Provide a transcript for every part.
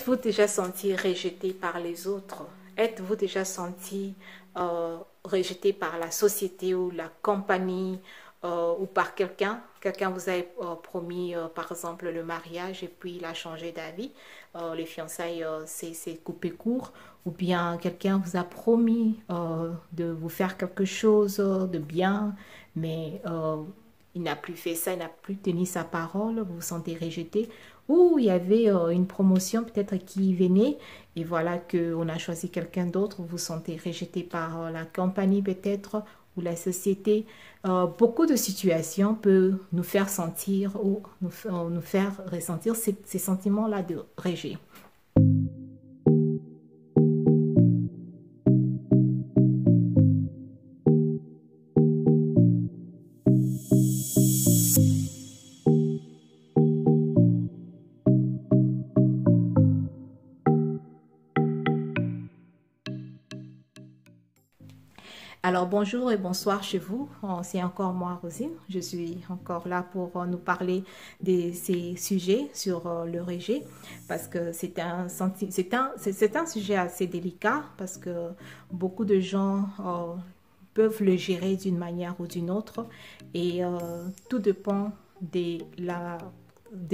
Êtes-vous déjà senti rejeté par les autres? Êtes-vous déjà senti rejeté par la société ou la compagnie ou par quelqu'un? Quelqu'un vous a promis, par exemple, le mariage et puis il a changé d'avis. Les fiançailles, c'est coupé court. Ou bien quelqu'un vous a promis de vous faire quelque chose de bien, mais il n'a plus fait ça, il n'a plus tenu sa parole, vous vous sentez rejeté. Ou il y avait une promotion peut-être qui venait et voilà qu'on a choisi quelqu'un d'autre, vous vous sentez rejeté par la compagnie peut-être ou la société. Beaucoup de situations peuvent nous faire sentir ou nous faire ressentir ces sentiments-là de rejet. Alors bonjour et bonsoir chez vous, c'est encore moi Rosine, je suis encore là pour nous parler de ces sujets sur le rejet parce que c'est un sujet assez délicat parce que beaucoup de gens peuvent le gérer d'une manière ou d'une autre et tout dépend de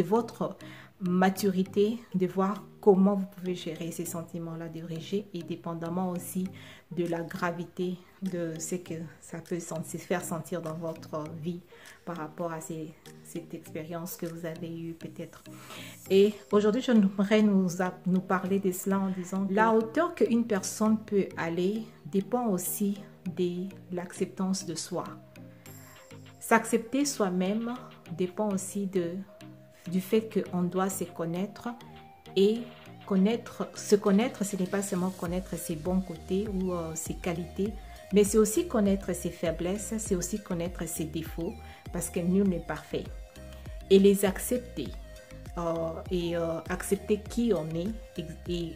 votre maturité, de voir comment vous pouvez gérer ces sentiments-là de rejet et dépendamment aussi de la gravité de ce que ça peut faire sentir dans votre vie par rapport à cette expérience que vous avez eue peut-être. Et aujourd'hui, j'aimerais nous parler de cela en disant la hauteur qu'une personne peut aller dépend aussi de l'acceptance de soi. S'accepter soi-même dépend aussi du fait qu'on doit se connaître et se connaître, ce n'est pas seulement connaître ses bons côtés ou ses qualités, mais c'est aussi connaître ses faiblesses, c'est aussi connaître ses défauts, parce que nul n'est parfait. Et les accepter, accepter qui on est et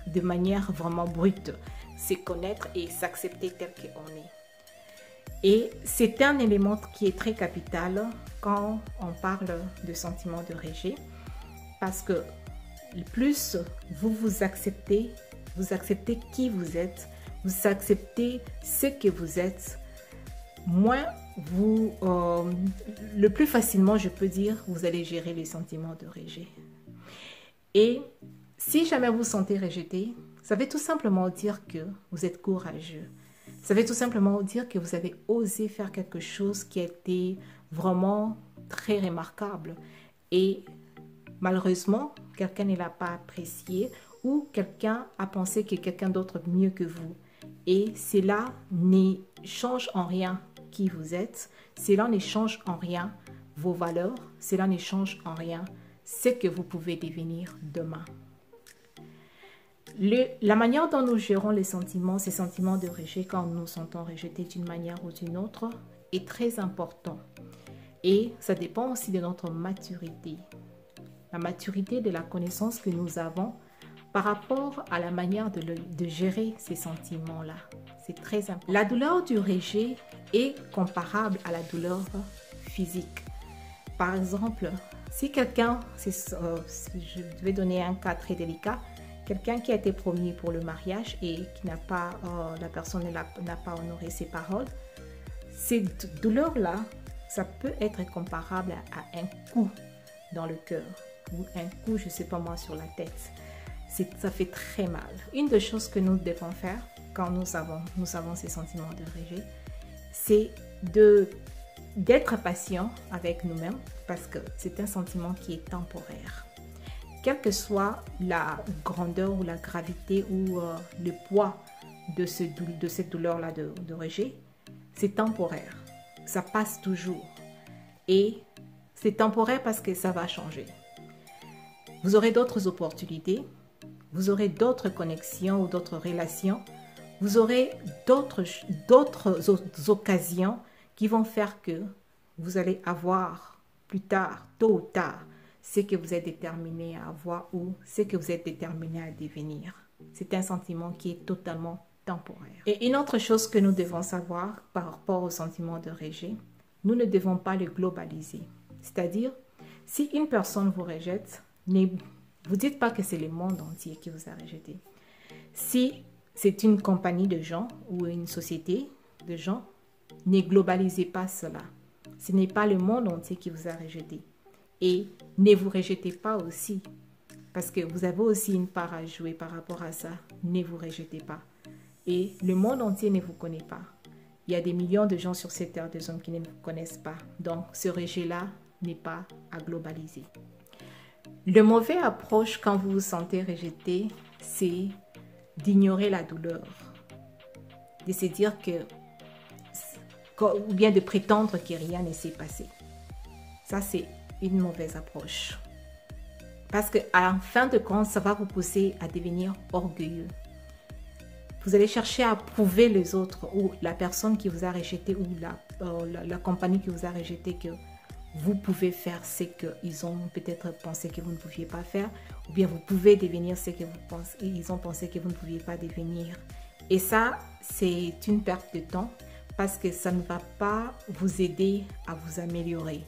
de manière vraiment brute, c'est connaître et s'accepter tel qu'on est. Et c'est un élément qui est très capital quand on parle de sentiment de rejet, parce que plus vous acceptez qui vous êtes, vous acceptez ce que vous êtes, moins le plus facilement, je peux dire, vous allez gérer les sentiments de rejet. Et si jamais vous vous sentez rejeté, ça veut tout simplement dire que vous êtes courageux. Ça veut tout simplement dire que vous avez osé faire quelque chose qui a été vraiment très remarquable. Et malheureusement, quelqu'un ne l'a pas apprécié ou quelqu'un a pensé que quelqu'un d'autre mieux que vous. Et cela ne change en rien qui vous êtes. Cela ne change en rien vos valeurs. Cela ne change en rien ce que vous pouvez devenir demain. La manière dont nous gérons les sentiments, ces sentiments de rejet quand nous nous sentons rejetés d'une manière ou d'une autre est très important. Et ça dépend aussi de notre maturité. La maturité de la connaissance que nous avons par rapport à la manière de gérer ces sentiments-là. C'est très important. La douleur du rejet est comparable à la douleur physique. Par exemple, si quelqu'un, je vais donner un cas très délicat, quelqu'un qui a été promis pour le mariage et qui n'a pas, la personne n'a pas honoré ses paroles, cette douleur-là, ça peut être comparable à un coup dans le cœur ou un coup, je ne sais pas moi, sur la tête. Ça fait très mal. Une des choses que nous devons faire quand nous avons ces sentiments de rejet, c'est d'être patient avec nous-mêmes parce que c'est un sentiment qui est temporaire. Quelle que soit la grandeur ou la gravité ou le poids de cette douleur-là de rejet, c'est temporaire. Ça passe toujours. Et c'est temporaire parce que ça va changer. Vous aurez d'autres opportunités, vous aurez d'autres connexions ou d'autres relations, vous aurez d'autres occasions qui vont faire que vous allez avoir plus tard, tôt ou tard, ce que vous êtes déterminé à avoir ou ce que vous êtes déterminé à devenir. C'est un sentiment qui est totalement temporaire. Et une autre chose que nous devons savoir par rapport au sentiment de rejet, nous ne devons pas le globaliser. C'est-à-dire, si une personne vous rejette, ne Vous dites pas que c'est le monde entier qui vous a rejeté. Si c'est une compagnie de gens ou une société de gens, ne globalisez pas cela. Ce n'est pas le monde entier qui vous a rejeté. Et ne vous rejetez pas aussi. Parce que vous avez aussi une part à jouer par rapport à ça. Ne vous rejetez pas. Et le monde entier ne vous connaît pas. Il y a des millions de gens sur cette terre, des hommes qui ne vous connaissent pas. Donc, ce rejet-là n'est pas à globaliser. Le mauvais approche quand vous vous sentez rejeté, c'est d'ignorer la douleur. De se dire que, ou bien de prétendre que rien ne s'est passé. Ça, c'est une mauvaise approche. Parce qu'en fin de compte, ça va vous pousser à devenir orgueilleux. Vous allez chercher à prouver les autres ou la personne qui vous a rejeté ou la compagnie qui vous a rejeté que vous pouvez faire ce qu'ils ont peut-être pensé que vous ne pouviez pas faire, ou bien vous pouvez devenir ce que ils ont pensé que vous ne pouviez pas devenir. Et ça, c'est une perte de temps parce que ça ne va pas vous aider à vous améliorer.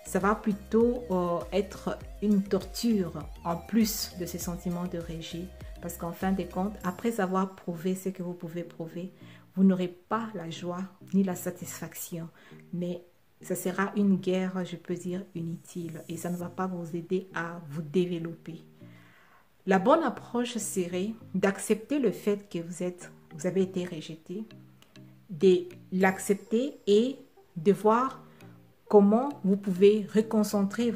Ça va plutôt être une torture en plus de ces sentiments de rejet. Parce qu'en fin de compte, après avoir prouvé ce que vous pouvez prouver, vous n'aurez pas la joie ni la satisfaction. Mais ça sera une guerre, je peux dire, inutile. Et ça ne va pas vous aider à vous développer. La bonne approche serait d'accepter le fait que vous avez été rejeté, de l'accepter et de voir comment vous pouvez reconcentrer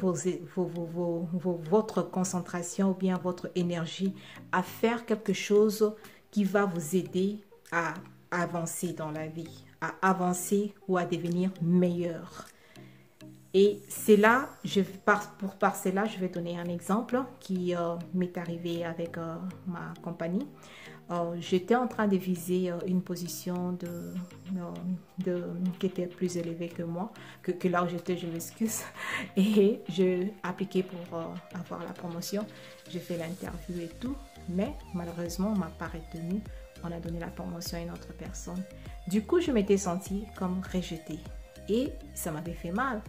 votre concentration ou bien votre énergie à faire quelque chose qui va vous aider à avancer dans la vie, à avancer ou à devenir meilleur. Et c'est là, par cela, je vais donner un exemple qui m'est arrivé avec ma compagnie. J'étais en train de viser une position qui était plus élevée que moi, que là où j'étais, je m'excuse. Et j'ai appliqué pour avoir la promotion. J'ai fait l'interview et tout, mais malheureusement, on ne m'a pas retenue. On a donné la promotion à une autre personne. Du coup, je m'étais sentie comme rejetée. Et ça m'avait fait mal.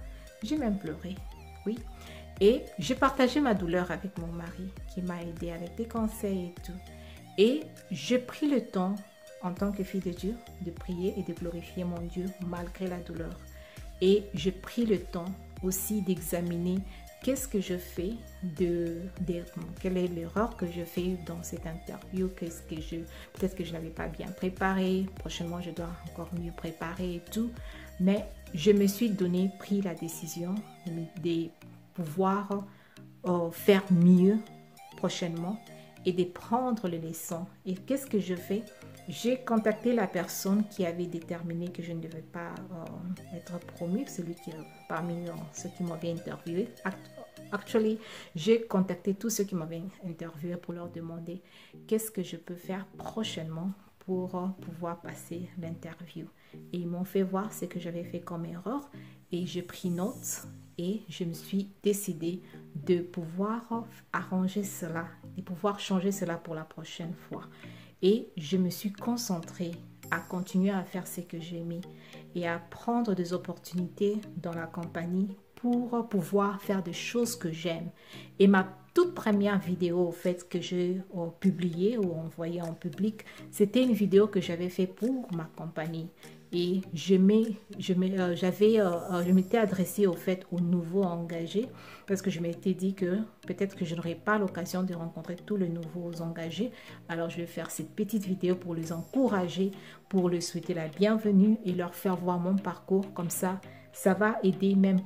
J'ai même pleuré, oui. Et j'ai partagé ma douleur avec mon mari qui m'a aidé avec des conseils et tout. Et j'ai pris le temps, en tant que fille de Dieu, de prier et de glorifier mon Dieu malgré la douleur. Et j'ai pris le temps aussi d'examiner qu'est-ce que je fais, quelle est l'erreur que je fais dans cette interview, peut-être que je n'avais pas bien préparé, prochainement je dois encore mieux préparer et tout. Mais je me suis pris la décision de pouvoir faire mieux prochainement et de prendre les leçons. Et qu'est-ce que je fais? J'ai contacté la personne qui avait déterminé que je ne devais pas être promue, celui qui parmi ceux qui m'avaient interviewé. Actually, j'ai contacté tous ceux qui m'avaient interviewé pour leur demander qu'est-ce que je peux faire prochainement pour pouvoir passer l'interview. Et ils m'ont fait voir ce que j'avais fait comme erreur et j'ai pris note et je me suis décidée de pouvoir arranger cela, de pouvoir changer cela pour la prochaine fois. Et je me suis concentrée à continuer à faire ce que j'aimais et à prendre des opportunités dans la compagnie pour pouvoir faire des choses que j'aime. Et ma toute première vidéo, au fait, que j'ai publiée ou envoyée en public, c'était une vidéo que j'avais fait pour ma compagnie. Et je m'étais adressée au fait aux nouveaux engagés parce que je m'étais dit que peut-être que je n'aurais pas l'occasion de rencontrer tous les nouveaux engagés. Alors je vais faire cette petite vidéo pour les encourager, pour leur souhaiter la bienvenue et leur faire voir mon parcours. Comme ça va aider même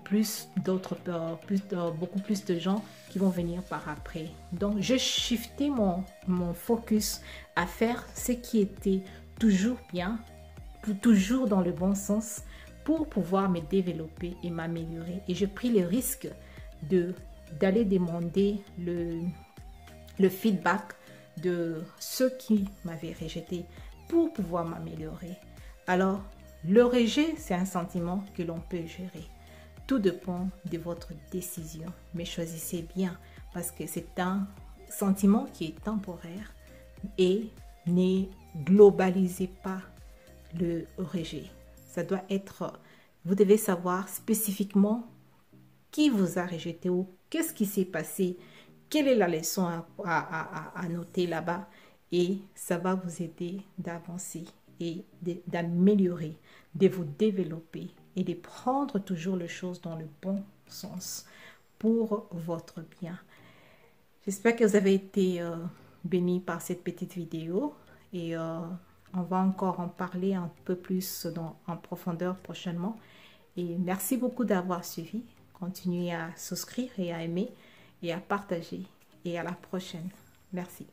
beaucoup plus de gens qui vont venir par après. Donc je shiftais mon focus à faire ce qui était toujours bien, toujours dans le bon sens pour pouvoir me développer et m'améliorer. Et j'ai pris le risque d'aller demander le feedback de ceux qui m'avaient rejeté pour pouvoir m'améliorer. Alors, le rejet, c'est un sentiment que l'on peut gérer. Tout dépend de votre décision, mais choisissez bien parce que c'est un sentiment qui est temporaire et ne globalisez pas le rejet. Ça doit être, vous devez savoir spécifiquement qui vous a rejeté ou qu'est-ce qui s'est passé quelle est la leçon à noter là-bas et ça va vous aider d'avancer et d'améliorer, de vous développer et de prendre toujours les choses dans le bon sens pour votre bien. J'espère que vous avez été bénis par cette petite vidéo et on va encore en parler un peu plus en profondeur prochainement. Et merci beaucoup d'avoir suivi. Continuez à souscrire et à aimer et à partager. Et à la prochaine. Merci.